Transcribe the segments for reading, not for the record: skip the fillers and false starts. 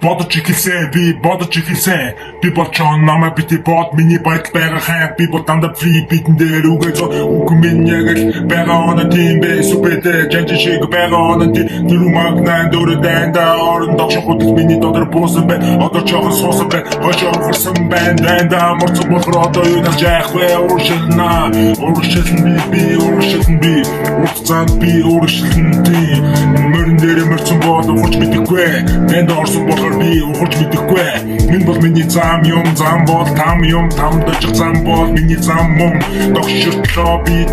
Бодож ихэлсэн би болчон намайг бити бод миний байдал байгаа хайн би бол дандаа фри битэн дээр үгээс үг минь яг л байгаа оноо тийм бэ сүпэтэ жанжин шиг байгаа оноо тэр магнаа дөрөдэнда орон догшоход миний дотор буусан бэ одоо чохон суусан бэ хошоо хурсан байна дэнда морцсон болохоор одоо юу нэр жаах вэ урагшилна би урагцаан би урагшилна мөрөн дээр мөрцөн бод ухаж мэдэхгүй энд орсон болохоор би ухаж мэдэхгүй минь бол миний зам бол там юм там дожих зам бол миний зам мөн догширлоо би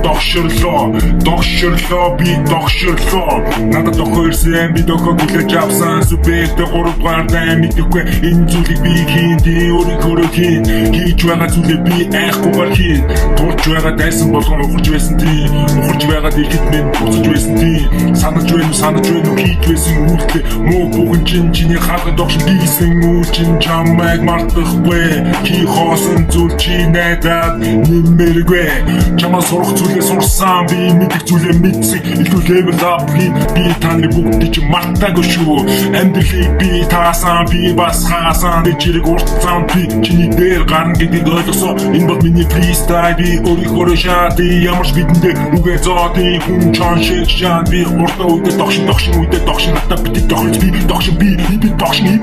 догширлоо надад дохирсэн би дохоо хүлээж авсан сүбэтэ 3 дугаар дай мэдэхгүй энэ зүйлийг би хийн өөрийнхөө хийж байгаа зүйлээ би айхгүйгээр хийн тулж байгаа дайсан болгон ухаж байсан тийм ухаж байгаа дэлхийд минь буцаж байсан тийм санаж байна хийж байсан үйлдэл муу бүхэн чиний хаалгад догшин бийсэн үйл чин чамайг мартахгүй чи хоосон зүйл чи найдаад нэмэргүй чамаа сурах зүйлээ сурсан би мэдих зүйлээ мэдсэн илүү level up би таны бүгдийг чи мартаагүй шүү амьдралыг би таасан би бас хаасан би чирэг уртсан би чиний дээр гарна гэдгийг ойлгосон энэ бол миний freestyle би өөрийнхөө шат ямар ч бидэндээ үгээ зоод хүн чон шиг шат би уртаа үедээ догшин үедээ догшин надад бити догшин би догшин